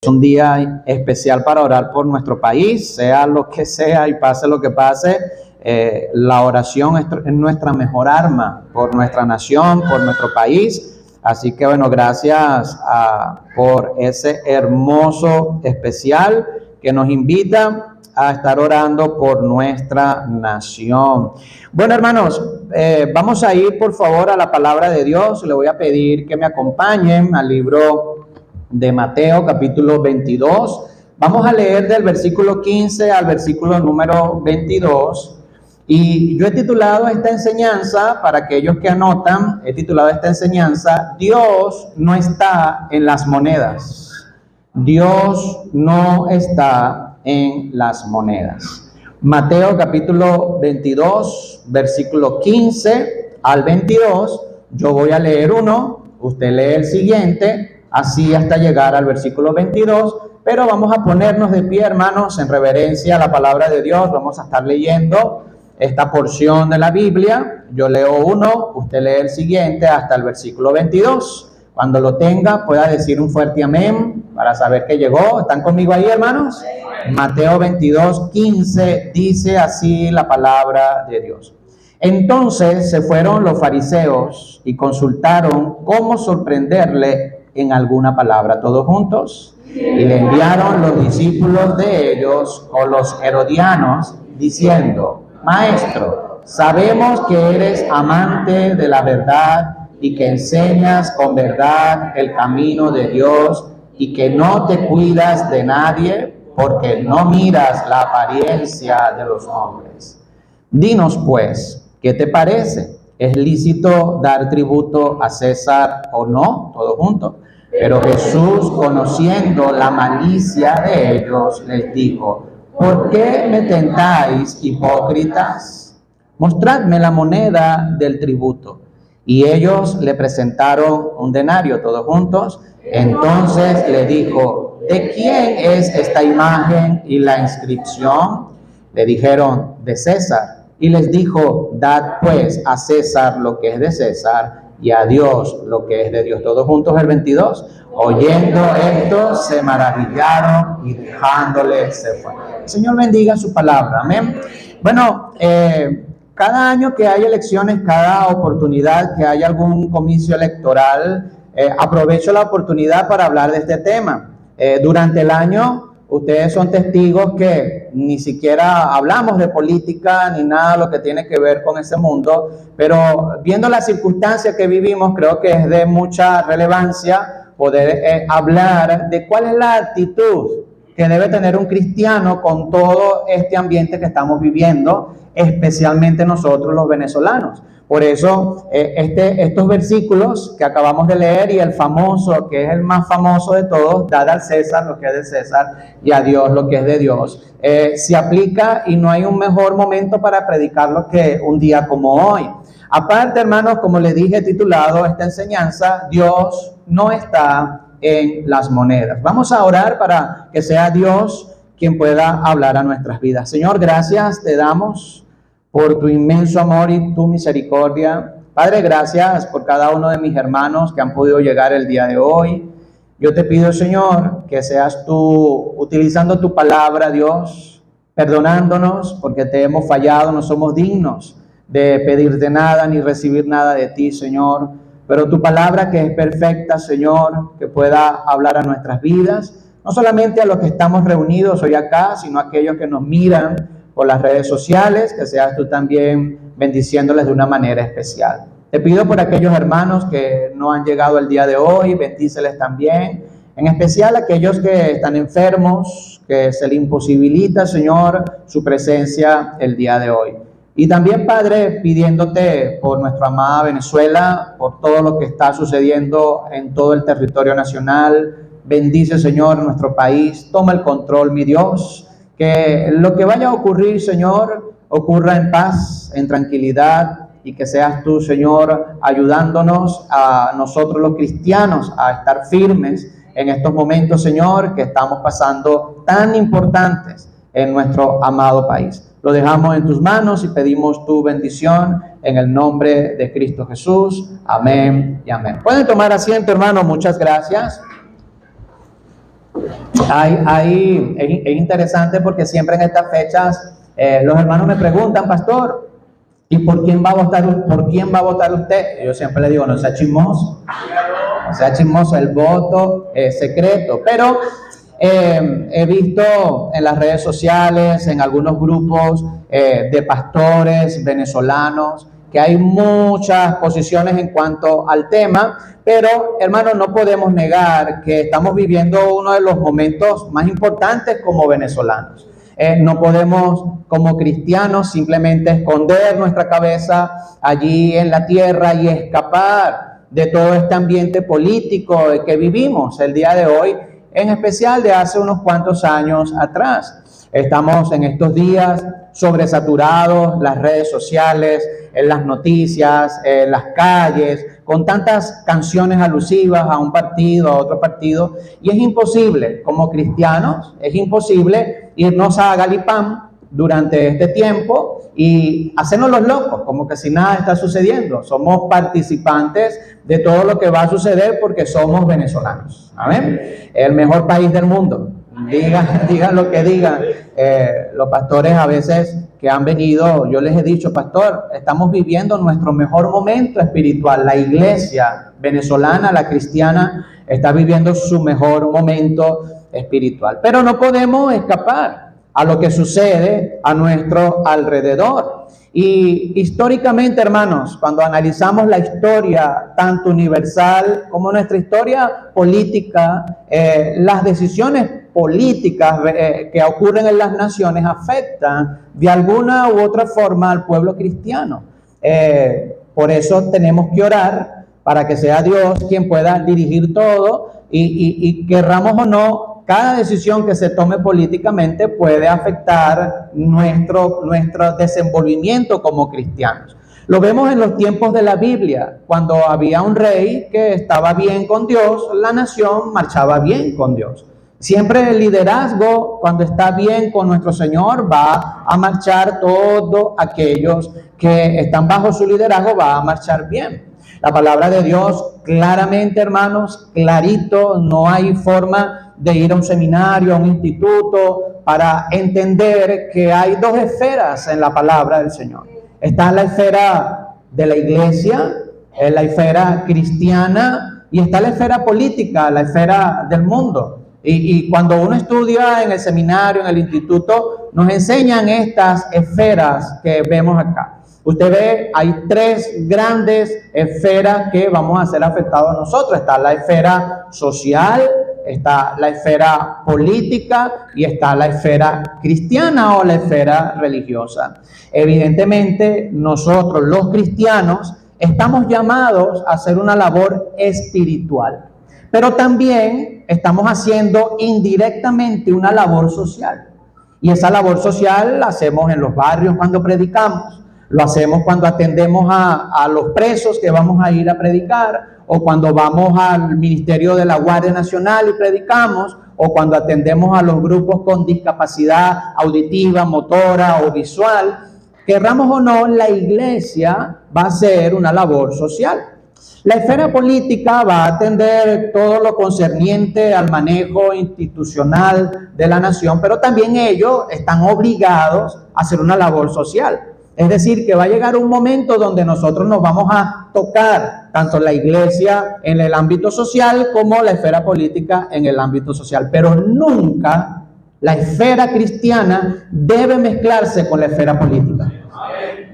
Es un día especial para orar por nuestro país, sea lo que sea y pase lo que pase. La oración es nuestra mejor arma por nuestra nación, por nuestro país. Así que bueno, gracias por ese hermoso especial que nos invita a estar orando por nuestra nación. Bueno, hermanos, vamos a ir por favor a la palabra de Dios. Le voy a pedir que me acompañen al libro de Mateo, capítulo 22. Vamos a leer del versículo 15 al versículo número 22. Y yo he titulado esta enseñanza, para aquellos que anotan, he titulado esta enseñanza, Dios no está en las monedas. Dios no está en las monedas. Mateo capítulo 22, versículo 15 al 22. Yo voy a leer uno, usted lee el siguiente, así hasta llegar al versículo 22, pero vamos a ponernos de pie, hermanos, en reverencia a la palabra de Dios. Vamos a estar leyendo esta porción de la Biblia. Yo leo uno, usted lee el siguiente hasta el versículo 22. Cuando lo tenga, pueda decir un fuerte amén para saber que llegó. ¿Están conmigo ahí, hermanos? Mateo 22, 15 dice así la palabra de Dios. Entonces se fueron los fariseos y consultaron cómo sorprenderle en alguna palabra. ¿Todos juntos? Y le enviaron los discípulos de ellos o los herodianos diciendo: Maestro, sabemos que eres amante de la verdad y que enseñas con verdad el camino de Dios y que no te cuidas de nadie porque no miras la apariencia de los hombres. Dinos pues, ¿qué te parece? ¿Es lícito dar tributo a César o no? Todos juntos. Pero Jesús, conociendo la malicia de ellos, les dijo: ¿por qué me tentáis, hipócritas? Mostradme la moneda del tributo. Y ellos le presentaron un denario, todos juntos. Entonces le dijo: ¿de quién es esta imagen y la inscripción? Le dijeron: de César. Y les dijo: dad pues a César lo que es de César y a Dios lo que es de Dios. Todos juntos el 22. Oyendo esto, se maravillaron y dejándole se fueron. El Señor bendiga su palabra. Amén. Bueno, cada año que hay elecciones, cada oportunidad que hay algún comicio electoral, aprovecho la oportunidad para hablar de este tema. Durante el año, ustedes son testigos que ni siquiera hablamos de política ni nada de lo que tiene que ver con ese mundo, pero viendo las circunstancias que vivimos, creo que es de mucha relevancia poder hablar de cuál es la actitud que debe tener un cristiano con todo este ambiente que estamos viviendo, especialmente nosotros los venezolanos. Por eso estos versículos que acabamos de leer y el famoso, que es el más famoso de todos, dad al César lo que es de César y a Dios lo que es de Dios, se aplica y no hay un mejor momento para predicarlo que un día como hoy. Aparte, hermanos, como les dije, titulado esta enseñanza, Dios no está en las monedas. Vamos a orar para que sea Dios quien pueda hablar a nuestras vidas. Señor, gracias te damos por tu inmenso amor y tu misericordia. Padre, gracias por cada uno de mis hermanos que han podido llegar el día de hoy. Yo te pido, Señor, que seas tú utilizando tu palabra, Dios, perdonándonos porque te hemos fallado, no somos dignos de pedirte nada ni recibir nada de ti, Señor. Pero tu palabra, que es perfecta, Señor, que pueda hablar a nuestras vidas, no solamente a los que estamos reunidos hoy acá, sino a aquellos que nos miran por las redes sociales, que seas tú también bendiciéndoles de una manera especial. Te pido por aquellos hermanos que no han llegado el día de hoy, bendíceles también, en especial aquellos que están enfermos, que se les imposibilita, Señor, su presencia el día de hoy. Y también, Padre, pidiéndote por nuestra amada Venezuela, por todo lo que está sucediendo en todo el territorio nacional. Bendice, Señor, nuestro país. Toma el control, mi Dios. Que lo que vaya a ocurrir, Señor, ocurra en paz, en tranquilidad, y que seas tú, Señor, ayudándonos a nosotros los cristianos a estar firmes en estos momentos, Señor, que estamos pasando tan importantes en nuestro amado país. Lo dejamos en tus manos y pedimos tu bendición en el nombre de Cristo Jesús. Amén y amén. Pueden tomar asiento, hermano. Muchas gracias. Es interesante porque siempre en estas fechas los hermanos me preguntan, pastor, ¿y por quién va a votar usted? Yo siempre le digo, no sea chismoso, no sea chismoso, el voto es secreto. Pero he visto en las redes sociales, en algunos grupos de pastores venezolanos, que hay muchas posiciones en cuanto al tema, pero hermanos, no podemos negar que estamos viviendo uno de los momentos más importantes como venezolanos. No podemos como cristianos simplemente esconder nuestra cabeza allí en la tierra y escapar de todo este ambiente político que vivimos el día de hoy, en especial de hace unos cuantos años atrás. Estamos en estos días sobresaturados, las redes sociales, en las noticias, en las calles, con tantas canciones alusivas a un partido, a otro partido, y es imposible, como cristianos, es imposible irnos a Galipán durante este tiempo y hacernos los locos, como que si nada está sucediendo. Somos participantes de todo lo que va a suceder porque somos venezolanos. Amén. El mejor país del mundo. Digan lo que digan. Los pastores a veces que han venido, yo les he dicho, pastor, estamos viviendo nuestro mejor momento espiritual. La iglesia venezolana, la cristiana, está viviendo su mejor momento espiritual. Pero no podemos escapar a lo que sucede a nuestro alrededor. Y históricamente, hermanos, cuando analizamos la historia, tanto universal como nuestra historia política, las decisiones políticas que ocurren en las naciones afectan de alguna u otra forma al pueblo cristiano. Por eso tenemos que orar para que sea Dios quien pueda dirigir todo y querramos o no, cada decisión que se tome políticamente puede afectar nuestro desenvolvimiento como cristianos. Lo vemos en los tiempos de la Biblia. Cuando había un rey que estaba bien con Dios, la nación marchaba bien con Dios. Siempre el liderazgo, cuando está bien con nuestro Señor, va a marchar todos aquellos que están bajo su liderazgo, va a marchar bien. La palabra de Dios, claramente, hermanos, clarito, no hay forma de ir a un seminario, a un instituto, para entender que hay dos esferas en la palabra del Señor. Está la esfera de la iglesia, la esfera cristiana, y está la esfera política, la esfera del mundo. Y cuando uno estudia en el seminario, en el instituto, nos enseñan estas esferas que vemos acá. Usted ve, hay tres grandes esferas que vamos a ser afectados nosotros. Está la esfera social, está la esfera política y está la esfera cristiana o la esfera religiosa. Evidentemente, nosotros los cristianos estamos llamados a hacer una labor espiritual, pero también estamos haciendo indirectamente una labor social. Y esa labor social la hacemos en los barrios cuando predicamos, lo hacemos cuando atendemos a los presos que vamos a ir a predicar, o cuando vamos al Ministerio de la Guardia Nacional y predicamos, o cuando atendemos a los grupos con discapacidad auditiva, motora o visual. Querramos o no, la iglesia va a hacer una labor social. La esfera política va a atender todo lo concerniente al manejo institucional de la nación, pero también ellos están obligados a hacer una labor social. Es decir, que va a llegar un momento donde nosotros nos vamos a tocar, tanto la iglesia en el ámbito social como la esfera política en el ámbito social. Pero nunca la esfera cristiana debe mezclarse con la esfera política.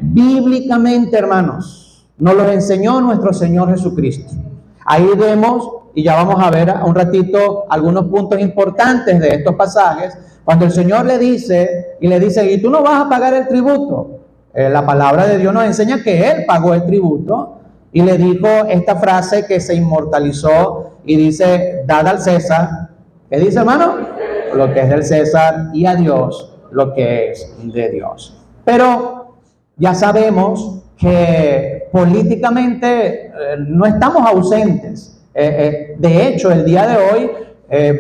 Bíblicamente, hermanos, nos lo enseñó nuestro Señor Jesucristo. Ahí vemos, y ya vamos a ver un ratito algunos puntos importantes de estos pasajes, cuando el Señor le dice, y tú no vas a pagar el tributo. La palabra de Dios nos enseña que Él pagó el tributo y le dijo esta frase que se inmortalizó y dice, dad al César, ¿qué dice, hermano? Lo que es del César, y a Dios lo que es de Dios. Pero ya sabemos que políticamente no estamos ausentes. De hecho, el día de hoy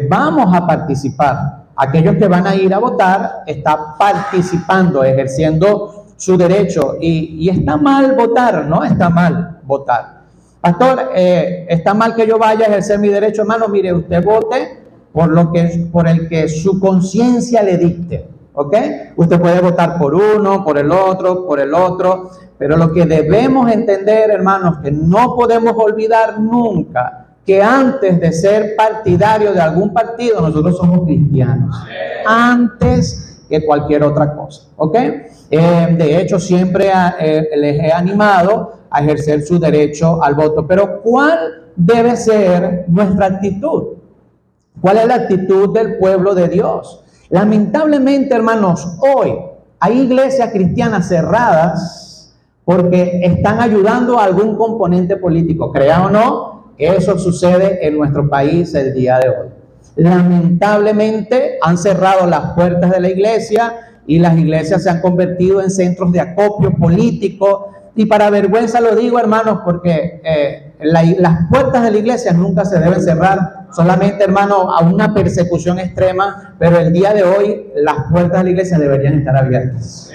vamos a participar. Aquellos que van a ir a votar están participando, ejerciendo su derecho, y está mal votar, no está mal votar. Pastor, está mal que yo vaya a ejercer mi derecho, hermano. Mire, usted vote por el que su conciencia le dicte. ¿Ok? Usted puede votar por uno, por el otro, pero lo que debemos entender, hermanos, que no podemos olvidar nunca, que antes de ser partidario de algún partido, nosotros somos cristianos. Antes que cualquier otra cosa. ¿Ok? De hecho, siempre les he animado a ejercer su derecho al voto. Pero ¿cuál debe ser nuestra actitud? ¿Cuál es la actitud del pueblo de Dios? Lamentablemente, hermanos, hoy hay iglesias cristianas cerradas porque están ayudando a algún componente político. Crea o no, eso sucede en nuestro país el día de hoy. Lamentablemente han cerrado las puertas de la iglesia y las iglesias se han convertido en centros de acopio político. Y para vergüenza lo digo, hermanos, porque las puertas de la iglesia nunca se deben cerrar, solamente, hermano, a una persecución extrema, pero el día de hoy las puertas de la iglesia deberían estar abiertas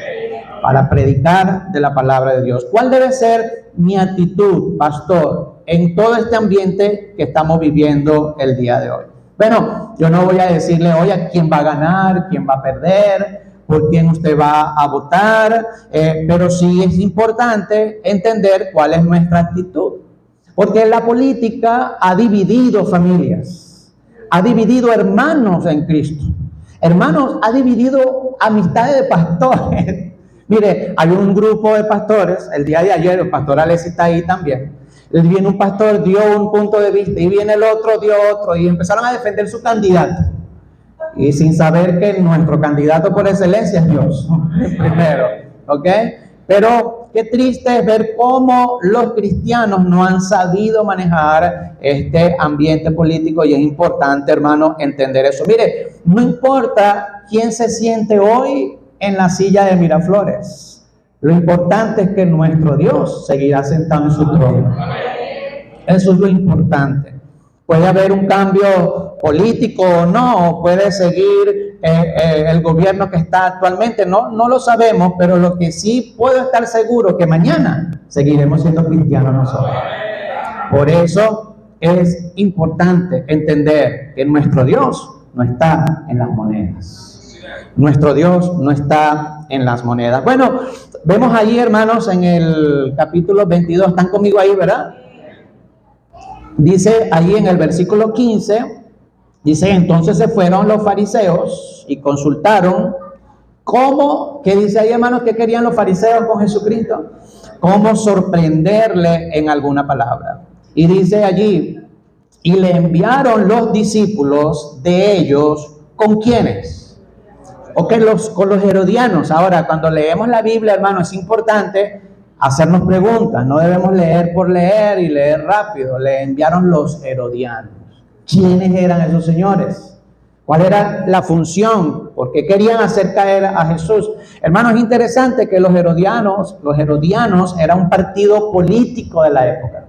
para predicar de la palabra de Dios. ¿Cuál debe ser mi actitud, pastor, en todo este ambiente que estamos viviendo el día de hoy? Bueno, yo no voy a decirle hoy a quién va a ganar, quién va a perder, por quién usted va a votar, pero sí es importante entender cuál es nuestra actitud. Porque la política ha dividido familias, ha dividido hermanos en Cristo. Hermanos, ha dividido amistades de pastores. Mire, hay un grupo de pastores, el día de ayer, el pastor Alexis está ahí también. Viene un pastor, dio un punto de vista, y viene el otro, dio otro, y empezaron a defender su candidato. Y sin saber que nuestro candidato por excelencia es Dios, primero, ¿ok? Pero qué triste es ver cómo los cristianos no han sabido manejar este ambiente político, y es importante, hermano, entender eso. Mire, no importa quién se siente hoy en la silla de Miraflores, lo importante es que nuestro Dios seguirá sentado en su trono. Eso es lo importante. Puede haber un cambio político o no, o puede seguir el gobierno que está actualmente, no lo sabemos, pero lo que sí puedo estar seguro que mañana seguiremos siendo cristianos nosotros. Por eso es importante entender que nuestro Dios no está en las monedas. Nuestro Dios no está en las monedas. Bueno, vemos allí, hermanos, en el capítulo 22, están conmigo ahí, ¿verdad? Dice allí en el versículo 15, dice, entonces se fueron los fariseos y consultaron cómo, ¿qué dice ahí, hermanos? ¿Qué querían los fariseos con Jesucristo? Cómo sorprenderle en alguna palabra. Y dice allí, y le enviaron los discípulos de ellos, ¿con quiénes? Con los herodianos. Ahora, cuando leemos la Biblia, hermano, es importante hacernos preguntas. No debemos leer por leer y leer rápido. Le enviaron los herodianos. ¿Quiénes eran esos señores? ¿Cuál era la función? ¿Por qué querían hacer caer a Jesús? Hermano, es interesante que los herodianos eran un partido político de la época.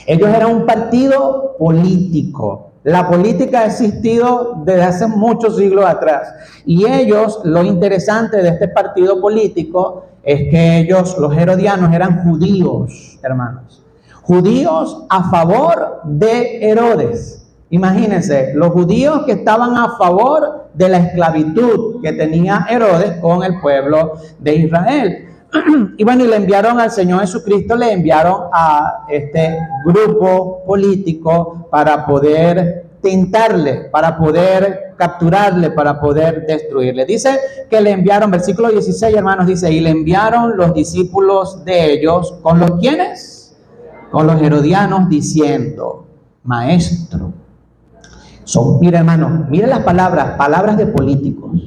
Ellos eran un partido político. La política ha existido desde hace muchos siglos atrás. Y ellos, lo interesante de este partido político es que ellos, los herodianos, eran judíos, hermanos. Judíos a favor de Herodes. Imagínense, los judíos que estaban a favor de la esclavitud que tenía Herodes con el pueblo de Israel. Y bueno, y le enviaron al Señor Jesucristo, le enviaron a este grupo político para poder tentarle, para poder capturarle, para poder destruirle. Dice que le enviaron, versículo 16, hermanos, dice, y le enviaron los discípulos de ellos, ¿con los quiénes? Con los herodianos, diciendo, maestro. Mire, hermano, mire las palabras de políticos.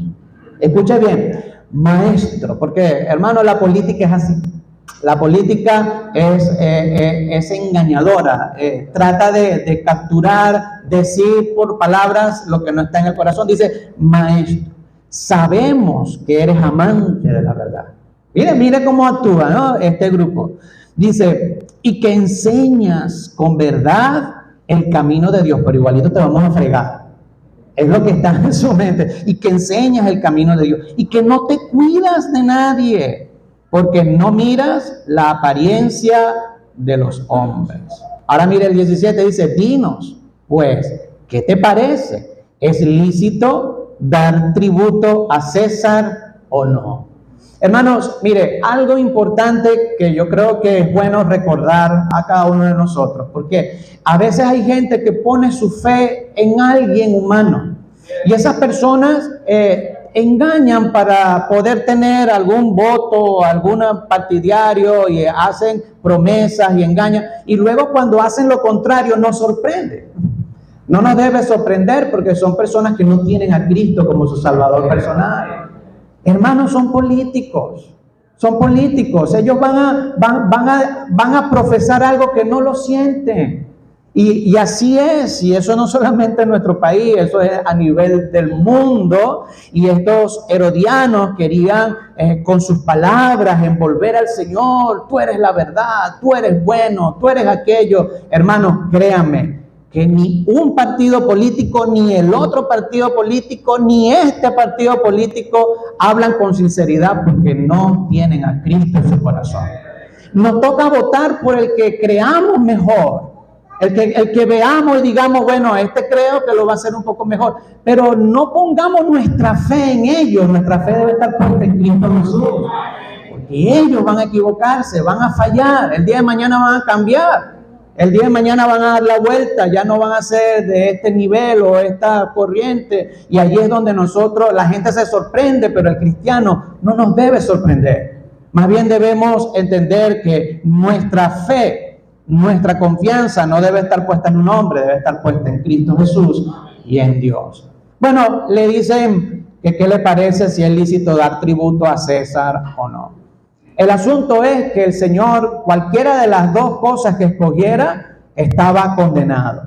Escuche bien. Maestro, porque, hermano, la política es así. La política es engañadora, trata de capturar, decir por palabras lo que no está en el corazón. Dice, maestro, sabemos que eres amante de la verdad. Mire cómo actúa, ¿no? Este grupo. Dice, y que enseñas con verdad el camino de Dios, pero igualito te vamos a fregar. Es lo que está en su mente. Y que enseñas el camino de Dios. Y que no te cuidas de nadie. Porque no miras la apariencia de los hombres. Ahora mire el 17, dice, dinos, pues, ¿qué te parece? ¿Es lícito dar tributo a César o no? Hermanos, mire, algo importante que yo creo que es bueno recordar a cada uno de nosotros, porque a veces hay gente que pone su fe en alguien humano y esas personas engañan para poder tener algún voto, algún partidario y hacen promesas y engañan y luego cuando hacen lo contrario nos sorprende. No nos debe sorprender porque son personas que no tienen a Cristo como su Salvador personal. Hermanos, son políticos. Ellos van a profesar algo que no lo sienten. Y así es, y eso no solamente en nuestro país, eso es a nivel del mundo. Y estos herodianos querían con sus palabras envolver al Señor. Tú eres la verdad, tú eres bueno, tú eres aquello. Hermanos, créanme que ni un partido político, ni el otro partido político, ni este partido político hablan con sinceridad porque no tienen a Cristo en su corazón. Nos toca votar por el que creamos mejor, el que veamos y digamos, bueno, este creo que lo va a hacer un poco mejor, pero no pongamos nuestra fe en ellos. Nuestra fe debe estar puesta en Cristo Jesús, porque ellos van a equivocarse, van a fallar, el día de mañana van a cambiar. El día de mañana van a dar la vuelta, ya no van a ser de este nivel o esta corriente. Y allí es donde la gente se sorprende, pero el cristiano no nos debe sorprender. Más bien debemos entender que nuestra fe, nuestra confianza no debe estar puesta en un hombre, debe estar puesta en Cristo Jesús y en Dios. Bueno, le dicen que qué le parece si es lícito dar tributo a César o no. El asunto es que el Señor, cualquiera de las dos cosas que escogiera, estaba condenado.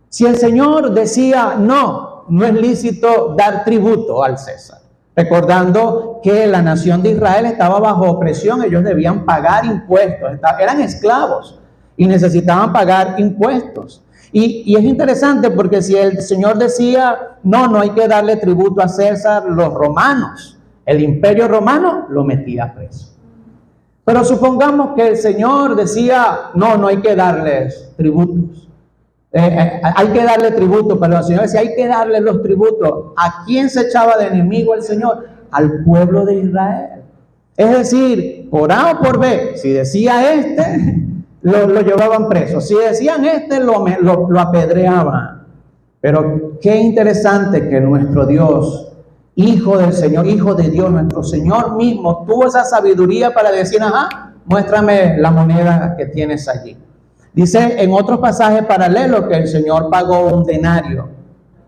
Si el Señor decía, no es lícito dar tributo al César, recordando que la nación de Israel estaba bajo opresión, ellos debían pagar impuestos, eran esclavos y necesitaban pagar impuestos. Y es interesante porque si el Señor decía, no hay que darle tributo a César, los romanos, el imperio romano lo metía preso. Pero supongamos que el Señor decía, no hay que darles tributos. Hay que darle tributo, pero el Señor decía, hay que darle los tributos. ¿A quién se echaba de enemigo el Señor? Al pueblo de Israel. Es decir, por A o por B, si decía lo llevaban preso. Si decían lo apedreaban. Pero qué interesante que nuestro Dios, Hijo del Señor, Hijo de Dios, nuestro Señor mismo, tuvo esa sabiduría para decir, muéstrame la moneda que tienes allí. Dice en otros pasajes paralelos que el Señor pagó un denario.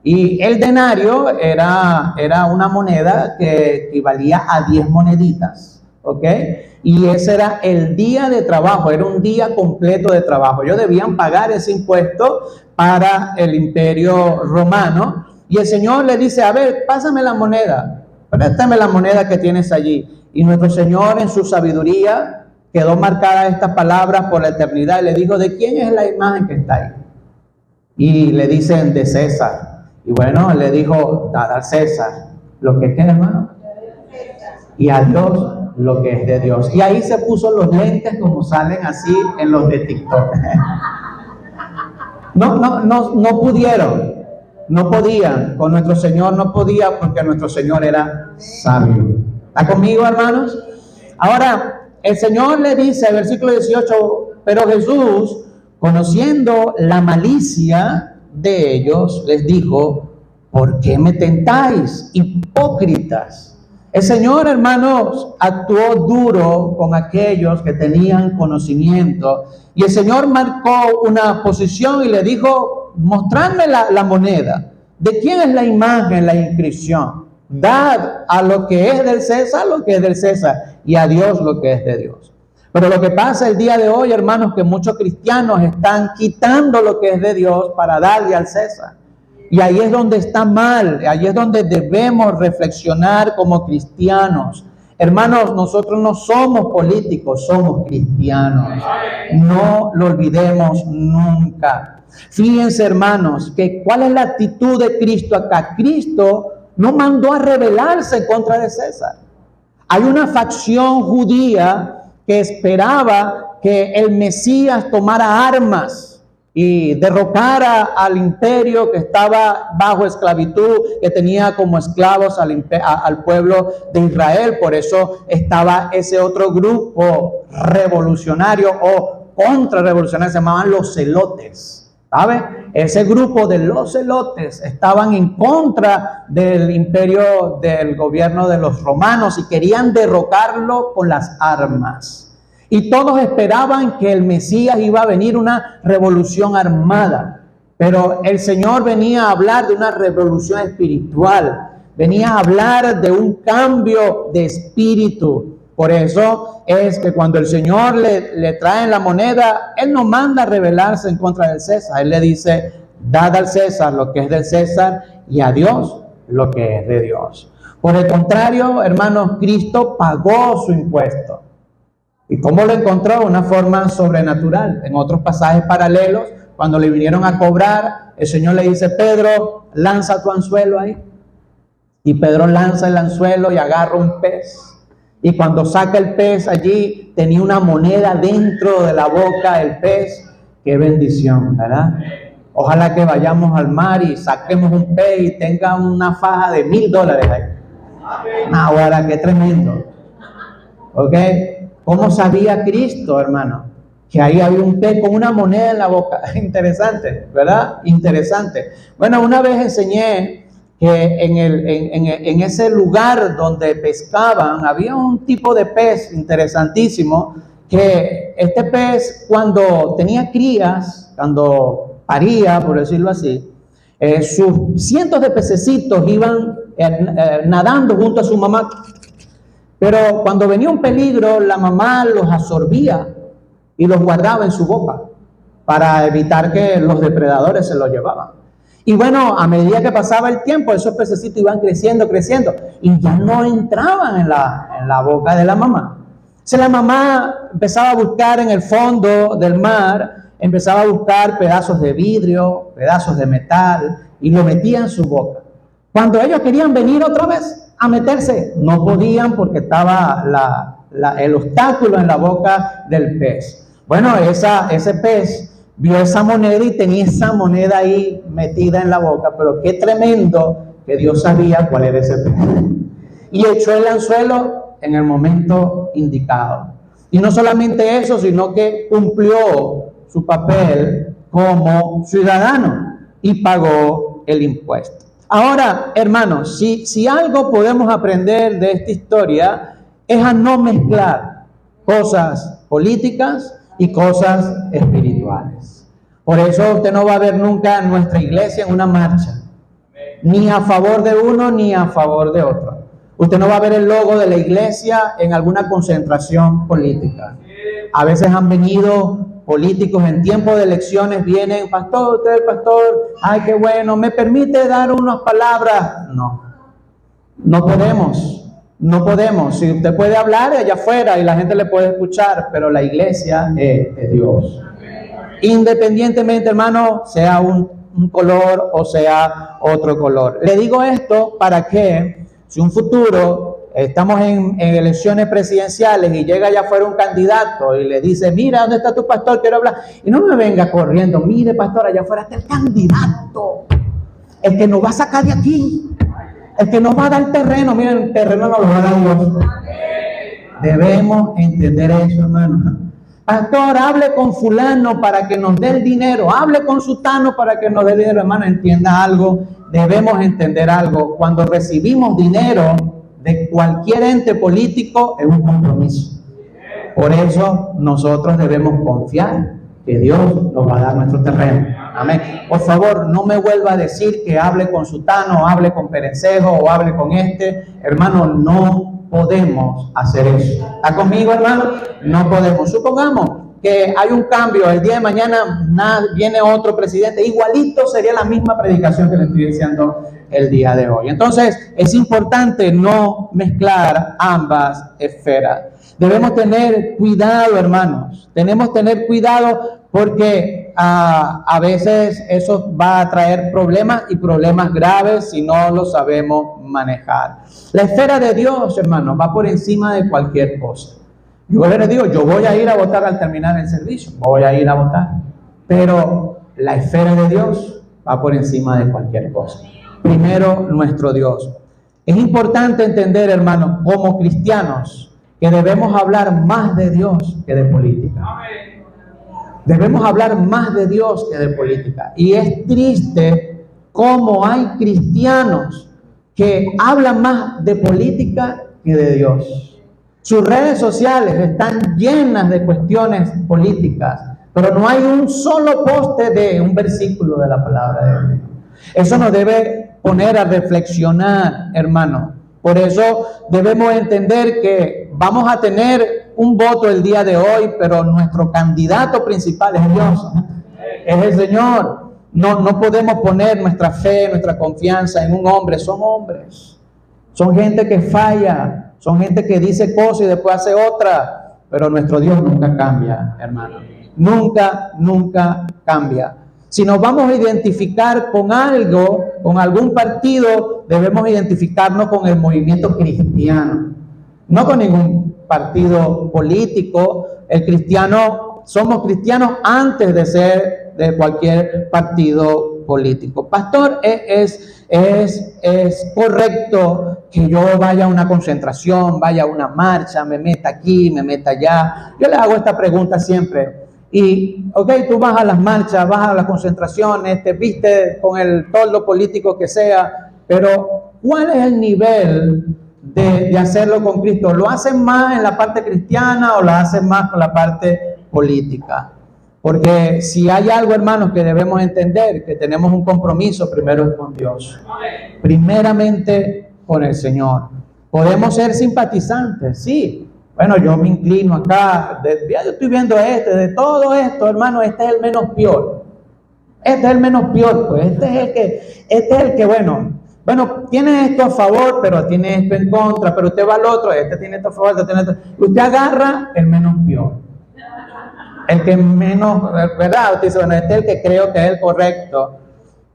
Y el denario era una moneda que equivalía a 10 moneditas. ¿Ok? Y ese era el día de trabajo, era un día completo de trabajo. Ellos debían pagar ese impuesto para el imperio romano. Y el Señor le dice, a ver, pásame la moneda, préstame la moneda que tienes allí. Y nuestro Señor en su sabiduría quedó marcada estas palabras por la eternidad y le dijo, ¿de quién es la imagen que está ahí? Y le dicen, de César. Y bueno, le dijo, dad al César lo que es, hermano, y a Dios lo que es de Dios. Y ahí se puso los lentes como salen así en los de TikTok. No pudieron. No podían, con nuestro Señor no podía porque nuestro Señor era sabio. ¿Está conmigo, hermanos? Ahora, el Señor le dice, versículo 18, pero Jesús, conociendo la malicia de ellos, les dijo, ¿por qué me tentáis, hipócritas? El Señor, hermanos, actuó duro con aquellos que tenían conocimiento y el Señor marcó una posición y le dijo, mostradme la moneda. ¿De quién es la imagen, la inscripción? Dad a lo que es del César lo que es del César y a Dios lo que es de Dios. Pero lo que pasa el día de hoy, hermanos, que muchos cristianos están quitando lo que es de Dios para darle al César. Y ahí es donde está mal, ahí es donde debemos reflexionar como cristianos. Hermanos, nosotros no somos políticos, somos cristianos. No lo olvidemos nunca. Fíjense, hermanos, que cuál es la actitud de Cristo acá. Cristo no mandó a rebelarse en contra de César. Hay una facción judía que esperaba que el Mesías tomara armas y derrocara al imperio que estaba bajo esclavitud, que tenía como esclavos al pueblo de Israel. Por eso estaba ese otro grupo revolucionario o contrarrevolucionario, se llamaban los celotes. ¿Sabe? Ese grupo de los celotes estaban en contra del imperio, del gobierno de los romanos, y querían derrocarlo con las armas. Y todos esperaban que el Mesías iba a venir una revolución armada. Pero el Señor venía a hablar de una revolución espiritual. Venía a hablar de un cambio de espíritu. Por eso es que cuando el Señor le trae la moneda, Él no manda a rebelarse en contra del César. Él le dice, dad al César lo que es del César y a Dios lo que es de Dios. Por el contrario, hermanos, Cristo pagó su impuesto. ¿Y cómo lo encontró? De una forma sobrenatural. En otros pasajes paralelos, cuando le vinieron a cobrar, el Señor le dice, Pedro, lanza tu anzuelo ahí. Y Pedro lanza el anzuelo y agarra un pez. Y cuando saca el pez allí, tenía una moneda dentro de la boca del pez. ¡Qué bendición!, ¿verdad? Ojalá que vayamos al mar y saquemos un pez y tenga una faja de $1,000 ahí. Ahora, qué tremendo. ¿Ok? ¿Cómo sabía Cristo, hermano? Que ahí había un pez con una moneda en la boca. Interesante, ¿verdad? Interesante. Bueno, una vez enseñé que en ese lugar donde pescaban había un tipo de pez interesantísimo, que este pez cuando tenía crías, cuando paría, por decirlo así, sus cientos de pececitos iban nadando junto a su mamá. Pero cuando venía un peligro, la mamá los absorbía y los guardaba en su boca para evitar que los depredadores se los llevaban. Y bueno, a medida que pasaba el tiempo, esos pececitos iban creciendo y ya no entraban en la boca de la mamá. Entonces la mamá empezaba a buscar en el fondo del mar, empezaba a buscar pedazos de vidrio, pedazos de metal, y lo metía en su boca. Cuando ellos querían venir otra vez a meterse, no podían porque estaba el obstáculo en la boca del pez. Bueno, ese pez vio esa moneda y tenía esa moneda ahí metida en la boca, pero qué tremendo que Dios sabía cuál era ese pez. Y echó el anzuelo en el momento indicado. Y no solamente eso, sino que cumplió su papel como ciudadano y pagó el impuesto. Ahora, hermanos, si algo podemos aprender de esta historia es a no mezclar cosas políticas y cosas espirituales. Por eso usted no va a ver nunca en nuestra iglesia en una marcha, ni a favor de uno ni a favor de otro. Usted no va a ver el logo de la iglesia en alguna concentración política. A veces han venido políticos en tiempo de elecciones, vienen, pastor, usted es el pastor, ay, qué bueno, ¿me permite dar unas palabras? No podemos. Si usted puede hablar allá afuera y la gente le puede escuchar, pero la iglesia es de Dios. Independientemente, hermano, sea un color o sea otro color. Le digo esto para que, si un futuro estamos en elecciones presidenciales y llega allá afuera un candidato y le dice, mira, ¿dónde está tu pastor? Quiero hablar. Y no me venga corriendo, mire, pastor, allá afuera está el candidato, el que nos va a sacar de aquí, el que nos va a dar terreno. Miren, el terreno nos lo va a dar Dios. Debemos entender eso, hermano. Pastor, hable con fulano para que nos dé el dinero, hable con sutano para que nos dé el dinero. Hermano, entienda algo, debemos entender algo. Cuando recibimos dinero de cualquier ente político es un compromiso. Por eso nosotros debemos confiar que Dios nos va a dar nuestro terreno. Amén. Por favor, no me vuelva a decir que hable con sutano, o hable con perencejo, o hable con este. Hermano, no podemos hacer eso. ¿Está conmigo, hermano? No podemos. Supongamos que hay un cambio, el día de mañana viene otro presidente, igualito sería la misma predicación que le estoy diciendo el día de hoy. Entonces, es importante no mezclar ambas esferas. Debemos tener cuidado, hermanos. Tenemos que tener cuidado porque a veces eso va a traer problemas y problemas graves si no lo sabemos manejar. La esfera de Dios, hermanos, va por encima de cualquier cosa. Yo les digo, yo voy a ir a votar al terminar el servicio, voy a ir a votar. Pero la esfera de Dios va por encima de cualquier cosa. Primero, nuestro Dios. Es importante entender, hermanos, como cristianos, que debemos hablar más de Dios que de política. Debemos hablar más de Dios que de política. Y es triste cómo hay cristianos que hablan más de política que de Dios. Sus redes sociales están llenas de cuestiones políticas, pero no hay un solo poste de un versículo de la palabra de Dios. Eso nos debe poner a reflexionar, hermano. Por eso debemos entender que vamos a tener un voto el día de hoy, pero nuestro candidato principal es Dios, es el Señor. No podemos poner nuestra fe, nuestra confianza en un hombre. Son hombres, son gente que falla, son gente que dice cosas y después hace otra, pero nuestro Dios nunca cambia, hermano. Nunca cambia. Si nos vamos a identificar con algo, con algún partido, debemos identificarnos con el movimiento cristiano, no con ningún partido político. Somos cristianos antes de ser de cualquier partido político. Pastor, es correcto que yo vaya a una concentración, vaya a una marcha, me meta aquí, me meta allá. Yo le hago esta pregunta siempre. Y, tú vas a las marchas, vas a las concentraciones, te viste con el toldo político que sea, pero ¿cuál es el nivel de hacerlo con Cristo? ¿Lo hacen más en la parte cristiana o lo hacen más con la parte política? Porque si hay algo, hermanos, que debemos entender, que tenemos un compromiso primero con Dios, primeramente con el Señor. Podemos ser simpatizantes, sí. Bueno, yo me inclino acá, yo estoy viendo de todo esto, hermano, este es el menos peor. Este es el menos peor, pues. Este es el que, bueno, tiene esto a favor, pero tiene esto en contra, pero usted va al otro, este tiene esto a favor, este tiene esto. Usted agarra el menos peor. El que menos, ¿verdad? Usted dice, bueno, este es el que creo que es el correcto.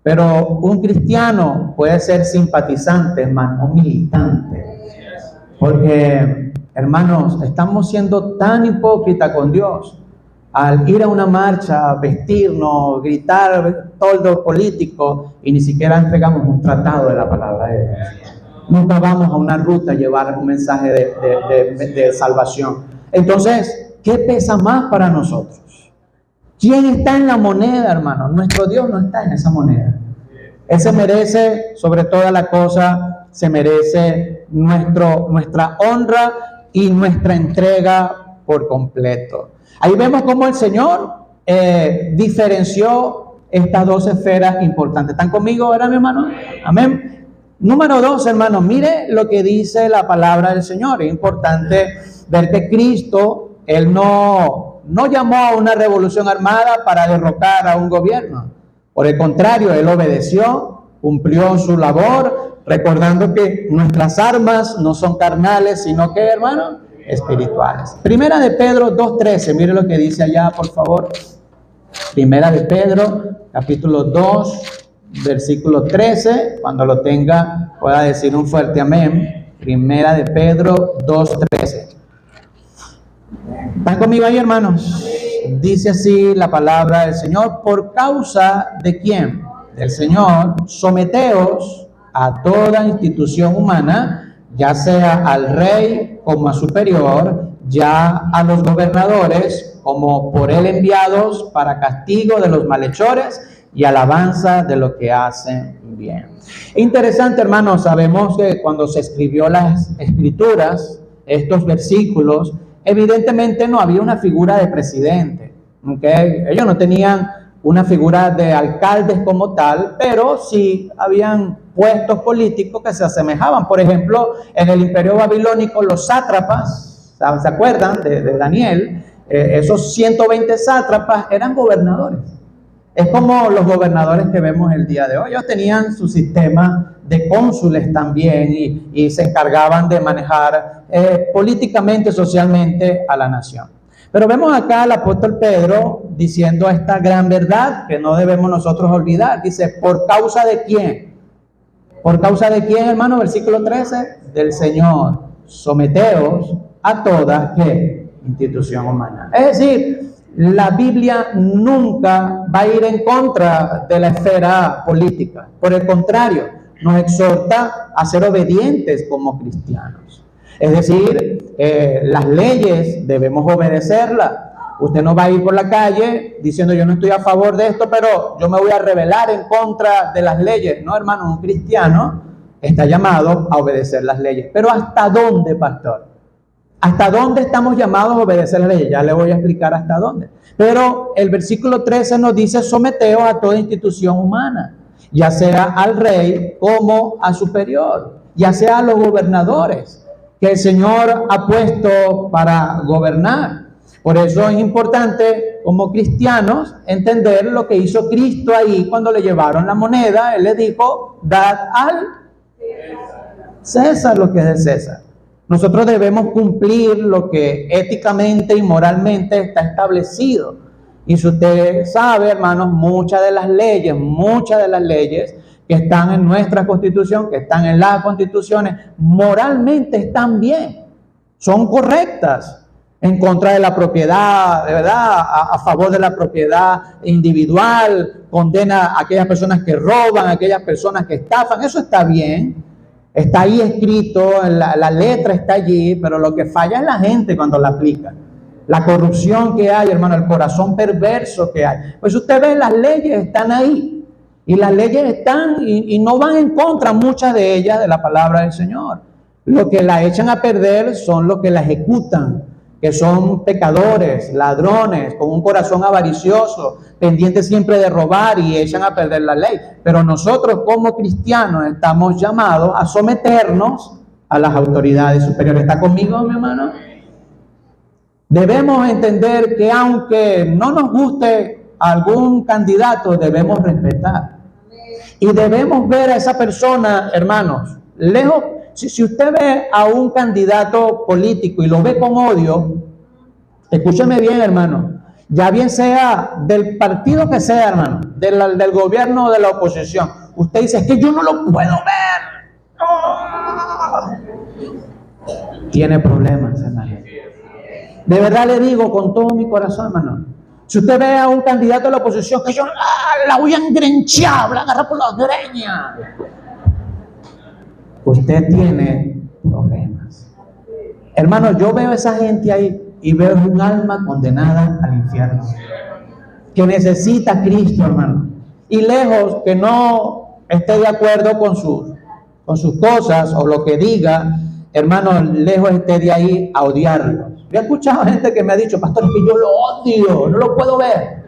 Pero un cristiano puede ser simpatizante, hermano, militante. Porque, hermanos, estamos siendo tan hipócritas con Dios al ir a una marcha, vestirnos, gritar toldo político y ni siquiera entregamos un tratado de la palabra de Dios. Nunca vamos a una ruta a llevar un mensaje de salvación. Entonces, ¿qué pesa más para nosotros? ¿Quién está en la moneda, hermano? Nuestro Dios no está en esa moneda. Él se merece, sobre toda la cosa, se merece nuestra honra y nuestra entrega por completo. Ahí vemos cómo el Señor diferenció estas dos esferas importantes. ¿Están conmigo ahora, mi hermano? Amén. Número 2, hermano, mire lo que dice la palabra del Señor. Es importante ver que Cristo, Él no llamó a una revolución armada para derrocar a un gobierno. Por el contrario, Él obedeció, cumplió su labor, recordando que nuestras armas no son carnales, sino que, hermano, espirituales. Primera de Pedro 2:13, mire lo que dice allá, por favor. Primera de Pedro, capítulo 2, versículo 13. Cuando lo tenga, pueda decir un fuerte amén. Primera de Pedro 2:13. ¿Están conmigo ahí, hermanos? Dice así la palabra del Señor: ¿por causa de quién? Del Señor, someteos a toda institución humana, ya sea al rey como a superior, ya a los gobernadores como por él enviados para castigo de los malhechores y alabanza de los que hacen bien. Interesante, hermanos, sabemos que cuando se escribió las escrituras, estos versículos, evidentemente no había una figura de presidente, ¿okay? Ellos no tenían una figura de alcaldes como tal, pero sí habían puestos políticos que se asemejaban. Por ejemplo, en el imperio babilónico, los sátrapas, ¿se acuerdan de Daniel? Esos 120 sátrapas eran gobernadores. Es como los gobernadores que vemos el día de hoy. Ellos tenían su sistema de cónsules también y se encargaban de manejar políticamente, socialmente a la nación. Pero vemos acá al apóstol Pedro diciendo esta gran verdad que no debemos nosotros olvidar. Dice, ¿por causa de quién? ¿Por causa de quién, hermano? Versículo 13, del Señor. Someteos a toda, ¿qué? Institución humana. Es decir, la Biblia nunca va a ir en contra de la esfera política. Por el contrario, nos exhorta a ser obedientes como cristianos. Es decir, las leyes debemos obedecerlas. Usted no va a ir por la calle diciendo yo no estoy a favor de esto, pero yo me voy a rebelar en contra de las leyes. No, hermano, un cristiano está llamado a obedecer las leyes. Pero ¿hasta dónde, pastor? ¿Hasta dónde estamos llamados a obedecer las leyes? Ya le voy a explicar hasta dónde. Pero el versículo 13 nos dice: someteos a toda institución humana, ya sea al rey como a superior, ya sea a los gobernadores que el Señor ha puesto para gobernar. Por eso es importante como cristianos entender lo que hizo Cristo ahí cuando le llevaron la moneda. Él le dijo: dad al César lo que es de César. Nosotros debemos cumplir lo que éticamente y moralmente está establecido. Y si usted sabe, hermanos, muchas de las leyes que están en nuestra Constitución, que están en las constituciones, moralmente están bien, son correctas, en contra de la propiedad, de verdad, a favor de la propiedad individual, condena a aquellas personas que roban, a aquellas personas que estafan. Eso está bien, está ahí escrito, la letra está allí, pero lo que falla es la gente cuando la aplica. La corrupción que hay, hermano, el corazón perverso que hay. Pues usted ve, las leyes están ahí. Y las leyes están y no van en contra, muchas de ellas, de la palabra del Señor. Lo que la echan a perder son los que la ejecutan, que son pecadores, ladrones, con un corazón avaricioso, pendientes siempre de robar, y echan a perder la ley. Pero nosotros como cristianos estamos llamados a someternos a las autoridades superiores. ¿Está conmigo, mi hermano? Debemos entender que aunque no nos guste algún candidato, debemos respetar. Y debemos ver a esa persona, hermanos, lejos. Si usted ve a un candidato político y lo ve con odio, escúcheme bien, hermano, ya bien sea del partido que sea, hermano, del gobierno o de la oposición, usted dice: es que yo no lo puedo ver. ¡Oh! Tiene problemas, hermano. De verdad le digo con todo mi corazón, hermano. Si usted ve a un candidato de la oposición que yo la voy a engrenchar, la agarrar por las greñas, usted tiene problemas. Hermano, yo veo a esa gente ahí y veo un alma condenada al infierno, que necesita a Cristo, hermano. Y lejos que no esté de acuerdo con sus cosas o lo que diga, hermano, lejos esté de ahí a odiarlo. Yo he escuchado gente que me ha dicho: pastor, es que yo lo odio, no lo puedo ver.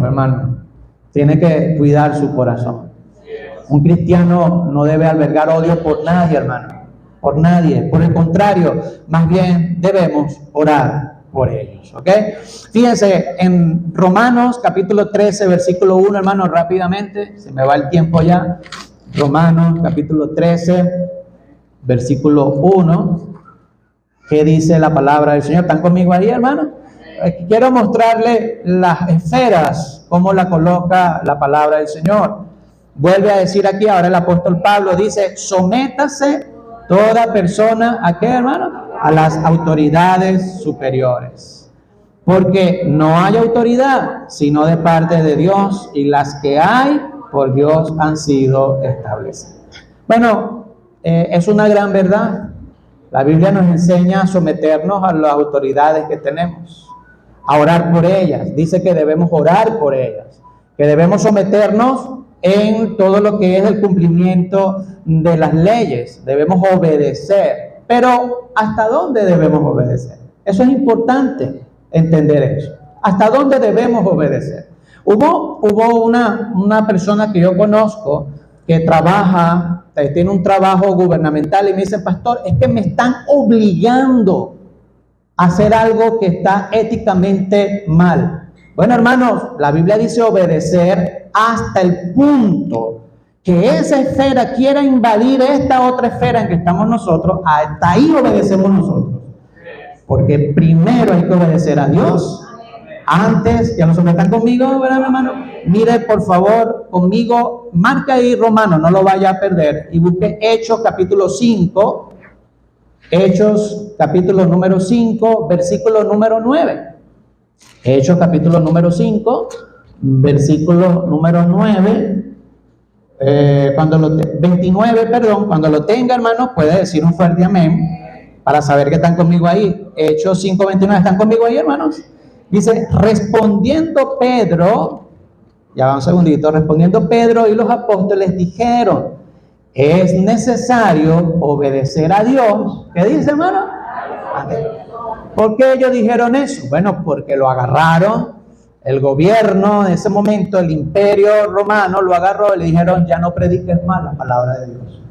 Hermano, tiene que cuidar su corazón. Un cristiano no debe albergar odio por nadie, hermano, por nadie. Por el contrario, más bien debemos orar por ellos, ¿ok? Fíjense, en Romanos capítulo 13, versículo 1, hermano, rápidamente, se me va el tiempo ya. Romanos capítulo 13, versículo 1. ¿Qué dice la palabra del Señor? ¿Están conmigo ahí, hermano? Quiero mostrarle las esferas, cómo la coloca la palabra del Señor. Vuelve a decir aquí, ahora el apóstol Pablo dice: sométase toda persona, ¿a qué, hermano? A las autoridades superiores. Porque no hay autoridad sino de parte de Dios, y las que hay por Dios han sido establecidas. Bueno, es una gran verdad. La Biblia nos enseña a someternos a las autoridades que tenemos, a orar por ellas. Dice que debemos orar por ellas, que debemos someternos en todo lo que es el cumplimiento de las leyes. Debemos obedecer. Pero ¿hasta dónde debemos obedecer? Eso es importante entender eso. ¿Hasta dónde debemos obedecer? Hubo una persona que yo conozco que tiene un trabajo gubernamental, y me dice: pastor, es que me están obligando a hacer algo que está éticamente mal. Bueno, hermanos, la Biblia dice obedecer hasta el punto que esa esfera quiera invadir esta otra esfera en que estamos nosotros. Hasta ahí obedecemos nosotros, porque primero hay que obedecer a Dios. Antes, ya no se metan conmigo, ¿verdad, mi hermano? Mire, por favor, conmigo, marca ahí Romanos, no lo vaya a perder, y busque Hechos capítulo 5, Hechos capítulo número 5, versículo número 9. Hechos capítulo número 5, versículo número 9. 29, perdón, cuando lo tenga, hermano, puede decir un fuerte amén para saber que están conmigo ahí. Hechos 5:29, ¿están conmigo ahí, hermanos? Dice, respondiendo Pedro, ya va un segundito, respondiendo Pedro y los apóstoles dijeron, es necesario obedecer a Dios. ¿Qué dice, hermano? ¿Por qué ellos dijeron eso? Bueno, porque lo agarraron. El gobierno en ese momento, el imperio romano lo agarró y le dijeron, ya no prediques más la palabra de Dios.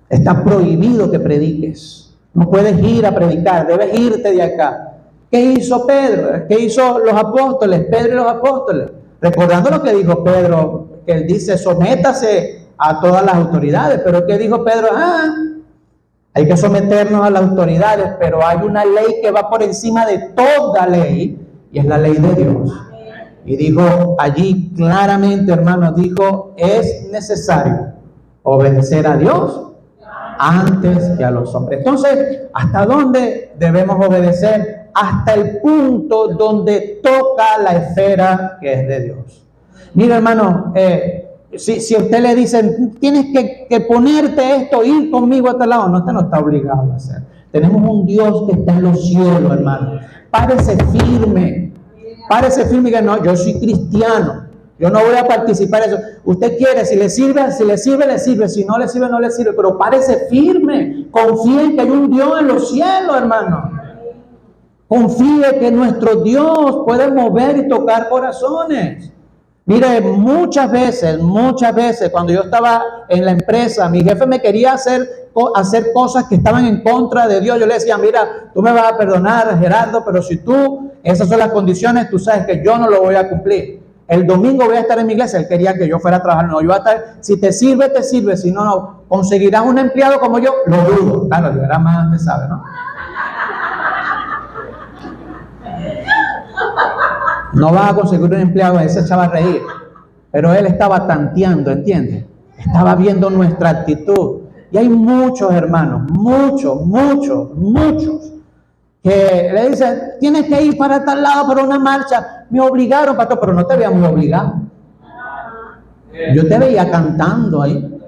Está prohibido que prediques. No puedes ir a predicar, debes irte de acá. ¿Qué hizo Pedro? ¿Qué hizo los apóstoles? Pedro y los apóstoles. Recordando lo que dijo Pedro, que él dice, sométase a todas las autoridades. Pero ¿qué dijo Pedro? Hay que someternos a las autoridades, pero hay una ley que va por encima de toda ley, y es la ley de Dios. Y dijo allí claramente, hermanos, dijo, es necesario obedecer a Dios antes que a los hombres. Entonces, ¿hasta dónde debemos obedecer? Hasta el punto donde toca la esfera que es de Dios. Mira, hermano, si a usted le dicen, tienes que ponerte esto, ir conmigo a este lado, no, usted no está obligado a hacer. Tenemos un Dios que está en los cielos, hermano. Párese firme y que no, yo soy cristiano, yo no voy a participar en eso. Usted quiere, si le sirve, le sirve, si no le sirve, no le sirve, pero párese firme, confíe en que hay un Dios en los cielos, hermano. Confíe que nuestro Dios puede mover y tocar corazones. Mire, muchas veces, cuando yo estaba en la empresa, mi jefe me quería hacer cosas que estaban en contra de Dios. Yo le decía, mira, tú me vas a perdonar, Gerardo, pero si esas son las condiciones, tú sabes que yo no lo voy a cumplir. El domingo voy a estar en mi iglesia. Él quería que yo fuera a trabajar. No, yo voy a estar, si te sirve, te sirve. Si no, no. ¿Conseguirás un empleado como yo? Lo dudo. Claro, yo era más, me sabe, ¿no? No vas a conseguir un empleado, ese echaba a reír. Pero él estaba tanteando, ¿entiendes? Estaba viendo nuestra actitud. Y hay muchos hermanos, muchos, que le dicen, tienes que ir para tal lado para una marcha. Me obligaron, pastor, pero no te veía muy obligado. Yo te veía cantando ahí.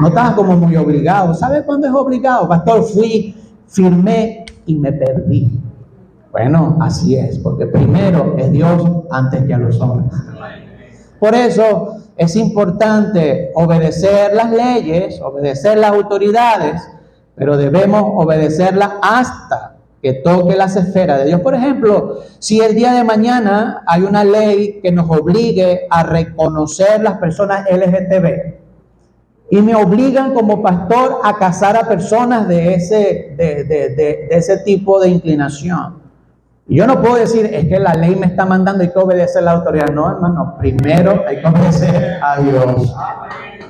No estabas como muy obligado. ¿Sabes cuándo es obligado? Pastor, fui, firmé y me perdí. Bueno, así es, porque primero es Dios antes que a los hombres. Por eso es importante obedecer las leyes, obedecer las autoridades, pero debemos obedecerlas hasta que toque las esferas de Dios. Por ejemplo, si el día de mañana hay una ley que nos obligue a reconocer las personas LGTB y me obligan como pastor a casar a personas de ese tipo de inclinación, y yo no puedo decir, es que la ley me está mandando, hay que obedecer a la autoridad. No, hermano, primero hay que obedecer a Dios.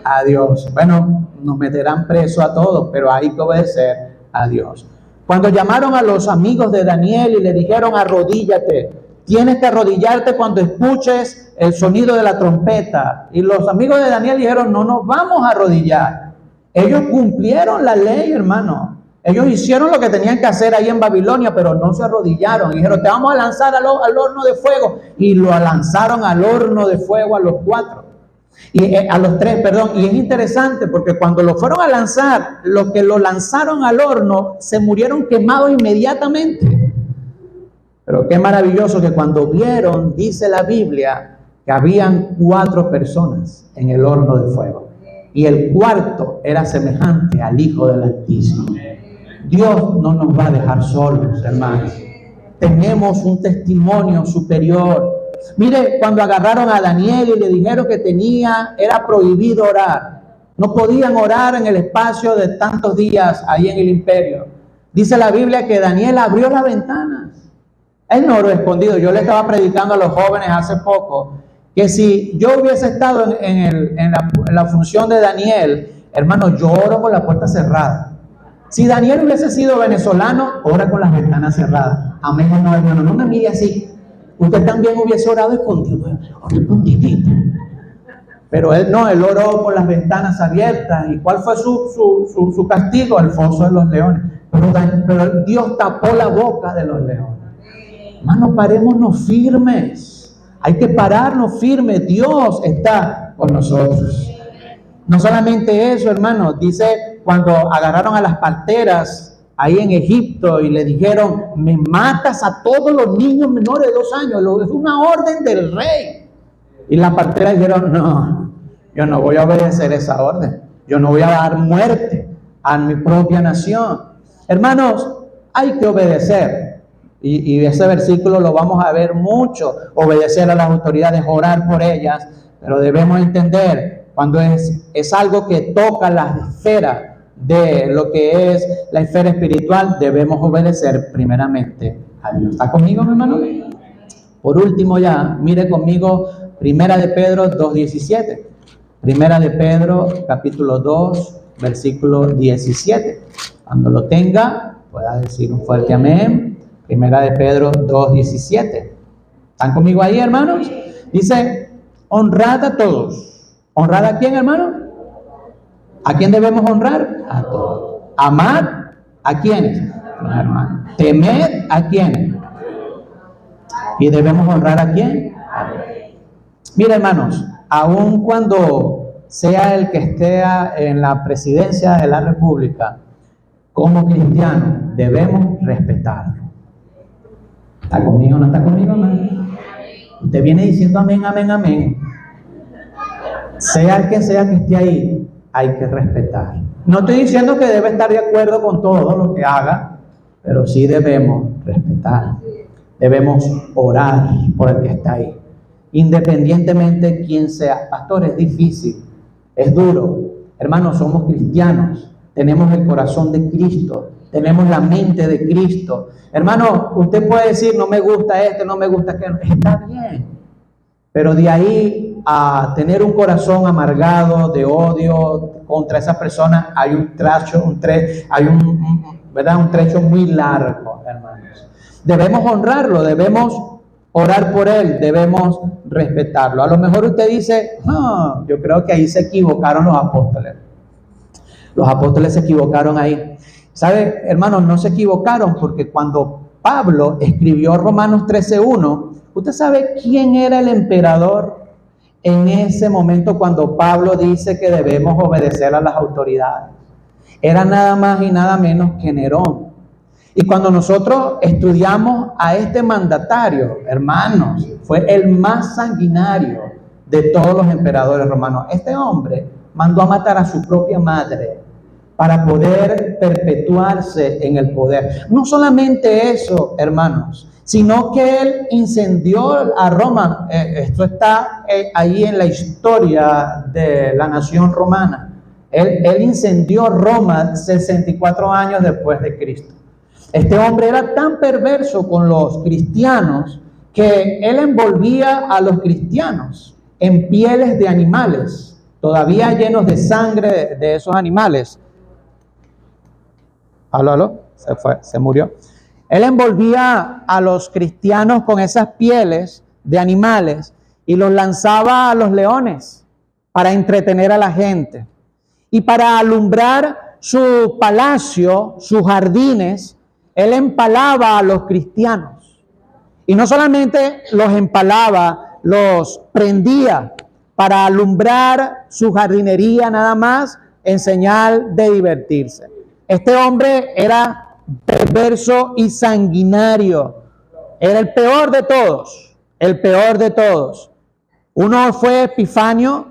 A Dios. Bueno, nos meterán preso a todos, pero hay que obedecer a Dios. Cuando llamaron a los amigos de Daniel y le dijeron, arrodíllate, tienes que arrodillarte cuando escuches el sonido de la trompeta. Y los amigos de Daniel dijeron, no nos vamos a arrodillar. Ellos cumplieron la ley, hermano. Ellos hicieron lo que tenían que hacer ahí en Babilonia, pero no se arrodillaron. Dijeron, te vamos a lanzar al horno de fuego. Y lo lanzaron al horno de fuego a los tres. Y es interesante porque cuando lo fueron a lanzar, los que lo lanzaron al horno se murieron quemados inmediatamente. Pero qué maravilloso que cuando vieron, dice la Biblia, que habían 4 personas en el horno de fuego. Y el cuarto era semejante al Hijo del Altísimo. Dios no nos va a dejar solos, hermanos. Tenemos un testimonio superior. Mire, cuando agarraron a Daniel y le dijeron que era prohibido orar. No podían orar en el espacio de tantos días ahí en el imperio. Dice la Biblia que Daniel abrió las ventanas. Él no oró escondido. Yo le estaba predicando a los jóvenes hace poco que si yo hubiese estado en la función de Daniel, hermano, yo oro con la puerta cerrada. Si Daniel hubiese sido venezolano, ora con las ventanas cerradas. Amén, no, hermano, no me mire así. Usted también hubiese orado escondidito. Pero él no, él oró con las ventanas abiertas. ¿Y cuál fue su castigo? El foso de los leones. Pero Dios tapó la boca de los leones. Hermano, parémonos firmes. Hay que pararnos firmes. Dios está con nosotros. No solamente eso, hermano. Dice, cuando agarraron a las parteras ahí en Egipto y le dijeron, me matas a todos los niños menores de 2 años. Es una orden del rey. Y las parteras dijeron, no, yo no voy a obedecer esa orden. Yo no voy a dar muerte a mi propia nación. Hermanos, hay que obedecer. Y ese versículo lo vamos a ver mucho. Obedecer a las autoridades, orar por ellas. Pero debemos entender, cuando es algo que toca la esfera de lo que es la esfera espiritual, debemos obedecer primeramente a Dios. ¿Está conmigo, mi hermano? Por último ya, mire conmigo Primera de Pedro 2:17. Primera de Pedro, capítulo 2, versículo 17. Cuando lo tenga, pueda decir un fuerte amén. Primera de Pedro 2:17. ¿Están conmigo ahí, hermanos? Dice, honrad a todos. ¿Honrad a quién, hermano? ¿A quién debemos honrar? A todos. Amad a quiénes, hermanos. Temed a quiénes. ¿Y debemos honrar a quién? A Dios. Mira, hermanos, aun cuando sea el que esté en la presidencia de la República, como cristianos debemos respetarlo. ¿Está conmigo o no está conmigo, hermano? Usted viene diciendo amén, amén, amén. Sea el que esté ahí, hay que respetar. No estoy diciendo que debe estar de acuerdo con todo lo que haga, pero sí debemos respetar. Debemos orar por el que está ahí, independientemente de quién sea. Pastor, es difícil, es duro. Hermanos, somos cristianos, tenemos el corazón de Cristo, tenemos la mente de Cristo. Hermano, usted puede decir, no me gusta no me gusta aquello. Está bien, pero de ahí a tener un corazón amargado de odio contra esa persona, hay un trecho muy largo, hermanos. Debemos honrarlo, debemos orar por él, debemos respetarlo. A lo mejor usted dice, no, yo creo que ahí se equivocaron los apóstoles. Los apóstoles se equivocaron ahí. ¿Sabe, hermanos? No se equivocaron, porque cuando Pablo escribió Romanos 13:1, ¿usted sabe quién era el emperador en ese momento cuando Pablo dice que debemos obedecer a las autoridades? Era nada más y nada menos que Nerón. Y cuando nosotros estudiamos a este mandatario, hermanos, fue el más sanguinario de todos los emperadores romanos. Este hombre mandó a matar a su propia madre para poder perpetuarse en el poder. No solamente eso, hermanos, sino que él incendió a Roma. Esto está ahí en la historia de la nación romana. Él incendió Roma 64 años después de Cristo. Este hombre era tan perverso con los cristianos que él envolvía a los cristianos en pieles de animales, todavía llenos de sangre de esos animales. Aló, se murió. Él envolvía a los cristianos con esas pieles de animales y los lanzaba a los leones para entretener a la gente. Y para alumbrar su palacio, sus jardines, él empalaba a los cristianos. Y no solamente los empalaba, los prendía para alumbrar su jardinería nada más en señal de divertirse. Este hombre era perverso y sanguinario. Era el peor de todos, el peor de todos. Uno fue Epifanio,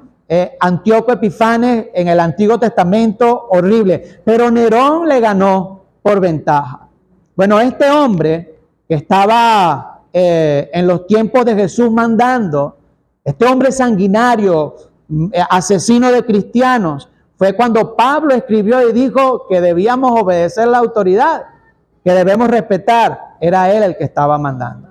Antíoco Epifanes en el Antiguo Testamento, horrible. Pero Nerón le ganó por ventaja. Bueno, este hombre que estaba en los tiempos de Jesús mandando, este hombre sanguinario, asesino de cristianos, fue cuando Pablo escribió y dijo que debíamos obedecer la autoridad, que debemos respetar. Era él el que estaba mandando.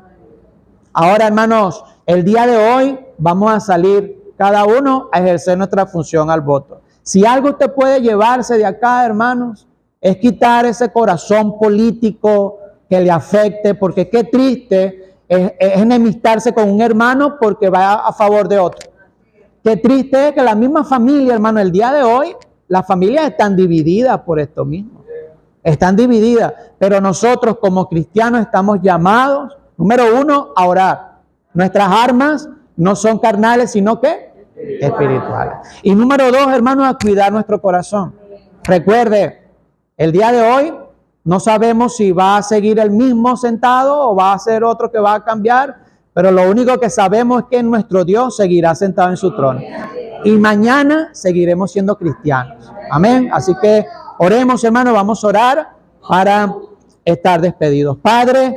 Ahora, hermanos, el día de hoy vamos a salir cada uno a ejercer nuestra función al voto. Si algo usted puede llevarse de acá, hermanos, es quitar ese corazón político que le afecte, porque qué triste es enemistarse con un hermano porque va a favor de otro. Qué triste es que la misma familia, hermano, el día de hoy, las familias están divididas por esto mismo. Están divididas, pero nosotros como cristianos estamos llamados Número 1, a orar. Nuestras armas no son carnales, sino que espirituales. Y número 2, hermanos, a cuidar nuestro corazón. Recuerde, el día de hoy no sabemos si va a seguir el mismo sentado o va a ser otro que va a cambiar, pero lo único que sabemos es que nuestro Dios seguirá sentado en su trono. Y mañana seguiremos siendo cristianos. Amén. Así que oremos, hermanos, vamos a orar para estar despedidos. Padre,